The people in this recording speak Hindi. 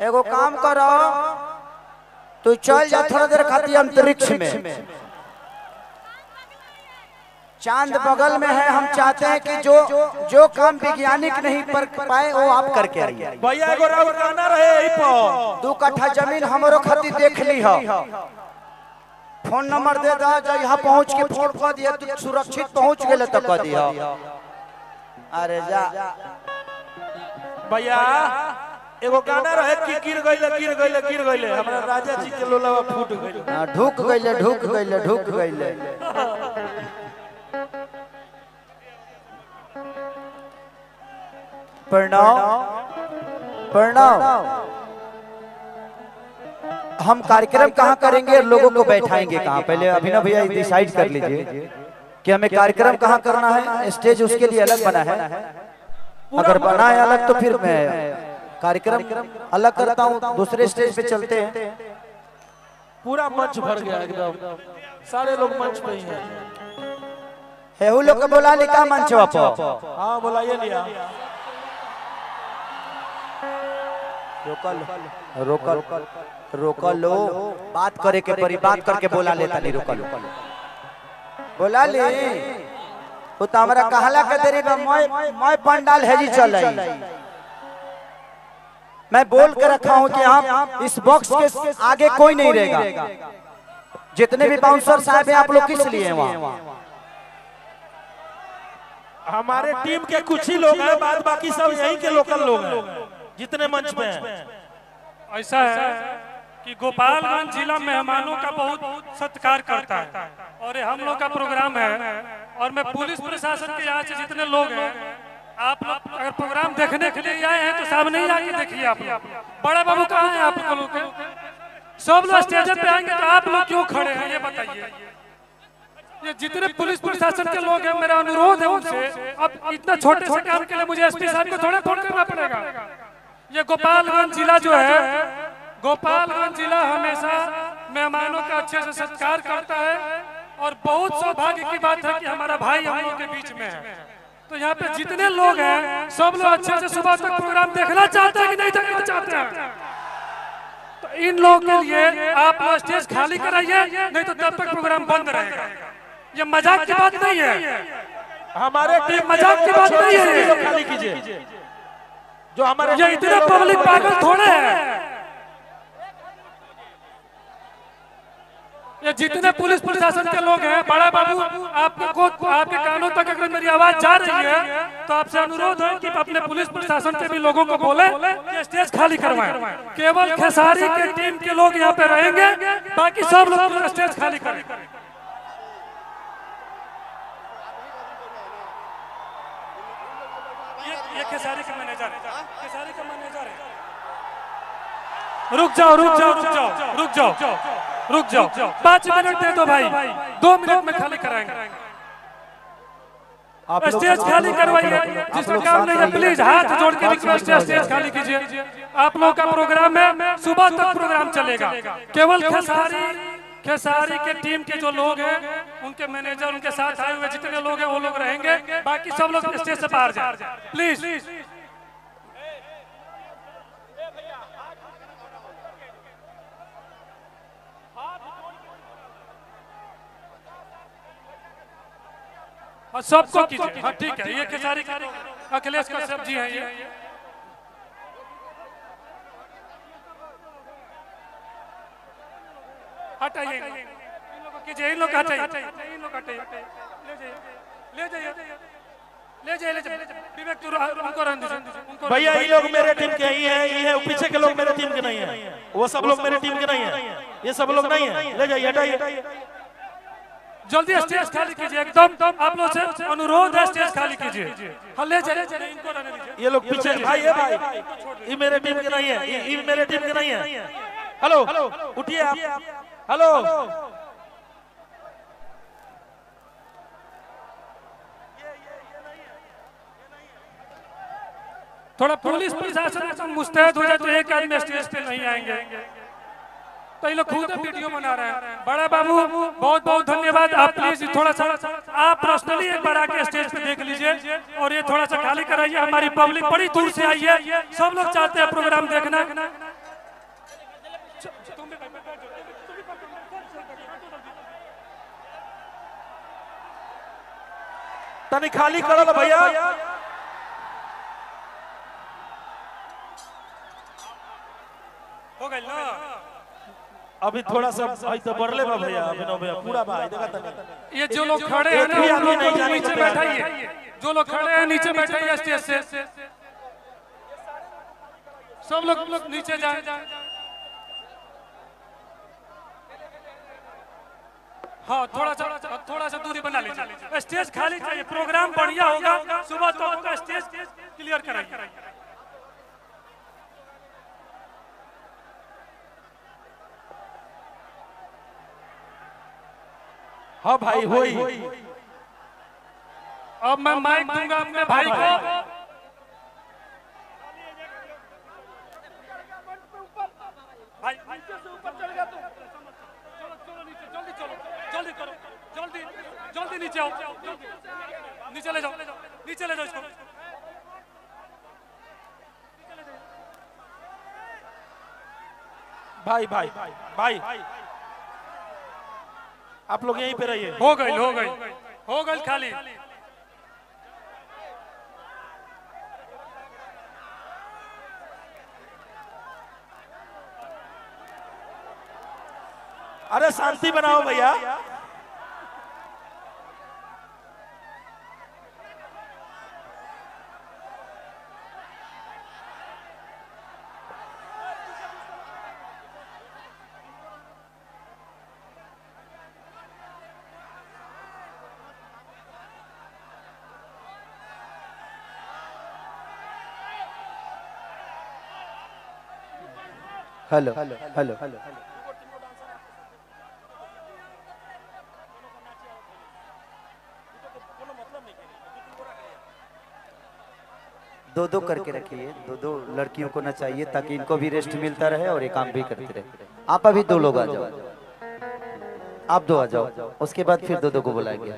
एगो काम करो, तू चल जा थोड़ा देर खाती अंतरिक्ष में, चांद बगल में है। हम चाहते हैं कि जो काम वैज्ञानिक नहीं कर पाए वो आप करके आइए। भैया एगो राउर गाना रहे 2 कट्ठा जमीन हमरो खाती देख ली हो। फोन नंबर दे दा, यहाँ पहुँच के फोन कर दिया, तू सुरक्षित पहुँच गए तो कर दिया। अरे जा भैया एगो गाना रहे कि गिर गइले हमरा राजा जी के लोलावा फूट गइले। ढुक गइले। प्रणाम। हम कार्यक्रम कहाँ करेंगे और लोगों को बैठाएंगे कहाँ? पहले अभिनव भैया डिसाइड कर लीजिए कि हमें कार्यक्रम कहाँ करना है। स्टेज उसके लिए अलग बना है, अगर बना है अलग तो फिर मैं कार्यक्रम अलग करता हूँ, दूसरे स्टेज पे चलते हैं। पूरा मंच भर गया एकदम, सारे लोग मंच पे ही हैं। हेहू लोग को बोला लिखा मंच पर। हाँ बुलाइए लिया। रोकल लो, बात करे के परी, बात करके बोला लेता नहीं। रोकल बोला ले वो तो हमारा कहला के देरी में मैं पंडाल है जी चल रही। मैं बोल के रखा हूं कि आप इस बॉक्स के आगे कोई नहीं रहेगा। जितने भी बाउंसर साहब हैं आप लोग किस लिए हैं वहाँ? हमारे टीम के कुछ ही लोग हैं, बाद बाकी सब यहीं के लोकल लोग हैं जितने मंच पे हैं। ऐसा है कि गोपालगंज जिला मेहमानों का बहुत सत्कार करता है और ये हम लोग का प्रोग्राम है। और मैं पुलिस प्रशासन के यहाँ से जितने लोग हैं, आप लोग अगर प्रोग्राम देखने के लिए आए हैं तो सामने ही आके देखिए। आप लोग बड़े बाबू कहाँ हैं? आप लोग सब लोग स्टेज पे आएंगे तो आप लोग क्यों खड़े हैं ये बताइए। ये जितने पुलिस प्रशासन के लोग हैं, मेरा अनुरोध है उनसे, अब इतना छोटे से काम के लिए मुझे एसपी साहब को थोड़ा फोन करना पड़ेगा। ये गोपालगंज जिला जो है, गोपालगंज जिला हमेशा मेहमानों का अच्छे से सत्कार करता है और बहुत सौभाग्य की बात है कि हमारा भाई हम लोग के बीच में है। तो यहाँ पे जितने लोग हैं सब लोग अच्छे से सुबह तक प्रोग्राम देखना चाहते हैं कि नहीं देखना चाहते हैं? तो इन लोगों के लिए आप स्टेज खाली कराइए, नहीं तो तब तक प्रोग्राम बंद रहेगा। ये मजाक की बात नहीं है, हमारे टीम मजाक की बात नहीं है। खाली कीजिए जो हमारे, ये इतने पब्लिक पागल थोड़े हैं। ये जितने पुलिस प्रशासन के लोग हैं, बड़ा बाबू आपको आपके कानों तक अगर मेरी आवाज जा रही है तो आपसे अनुरोध है कि अपने पुलिस प्रशासन के भी लोगों को बोले कि स्टेज खाली करवाएं। केवल खेसारी के टीम के लोग यहाँ पे रहेंगे, बाकी सब लोग स्टेज खाली करें। ये खेसारी का मैनेजर है। रुक जाओ 5 मिनट दे दो भाई, 2 मिनट में खाली कराएंगे। स्टेज खाली करवाइए, जिसका काम नहीं है प्लीज हाथ जोड़ के रिक्वेस्ट है, स्टेज खाली कीजिए। आप लोग का प्रोग्राम है, सुबह तक प्रोग्राम चलेगा। केवल खेसारी के टीम के जो लोग हैं, उनके मैनेजर, उनके साथ आए हुए जितने लोग हैं वो लोग रहेंगे, बाकी सब लोग स्टेज से बाहर जाए प्लीज। सबको कीजिए। हाँ ठीक है, ये खेसारी अखिलेश कश्यप जी हैं। ये हटाइए, इन लोगों को कीजिए, इन लोग हटाइए, ले जाइए विवेक उनको रहने दीजिए। भैया ये लोग मेरे टीम के ही हैं, ये पीछे के लोग मेरे टीम के नहीं हैं, वो सब लोग मेरे टीम के नहीं हैं, ये सब लोग नहीं हैं। ले जाइए, हटाइए, जल्दी स्टेज खाली कीजिए। एकदम आप लोग से अनुरोध है, स्टेज खाली कीजिए। हाँ ले जाइए, इनको रहने दीजिए। ये लोग पीछे भाई है, भाई ये मेरे टीम के नहीं है, ये मेरे टीम के नहीं है। हेलो उठिए आप, हेलो थोड़ा पुलिस प्रशासन मुस्तैद हो जाए तो एक आदमी स्टेज पे नहीं आएंगे। तो ये लोग खुद वीडियो बना रहे हैं। बड़ा बाबू बहुत बहुत धन्यवाद। आप प्लीज थोड़ा सा आप पर्सनली एक बार आके स्टेज पे देख लीजिए और ये थोड़ा सा खाली कराइए। हमारी पब्लिक बड़ी दूर से आई है, सब लोग चाहते हैं प्रोग्राम देखना। तनी खाली करो भैया। हो गई ना? अभी थोड़ा सा भाई तो बढ़ले बा भैया, अभिनव भैया पूरा भाई देखा तनी। ये जो लोग खड़े हैं ना वो लोग नीचे बैठाइए, जो लोग खड़े हैं नीचे बैठाइए स्टेज से, सब लोग नीचे जाए। हाँ थोड़ा सा दूरी बना लीजिए, स्टेज खाली चाहिए, प्रोग्राम बढ़िया होगा, सुबह तो होगा, स्टेज क्लियर कराइए। हाँ भाई होई। अब मैं माइक दूंगा अपने भाई को। भाई नीचे से ऊपर चढ़ गया तुम। चलो नीचे, जल्दी चलो, जल्दी करो, जल्दी नीचे आओ, नीचे ले जाओ इसको। भाई आप लोग यहीं पे रहिए। हो गई खाली। अरे शांति बनाओ भैया। हेलो। दो करके रखिए, दो लड़कियों को ना चाहिए ताकि इनको भी रेस्ट मिलता रहे और ये काम भी करते रहे। आप अभी 2 लोग आ जाओ, आप 2 आ जाओ, उसके बाद फिर 2 को बुलाएंगे।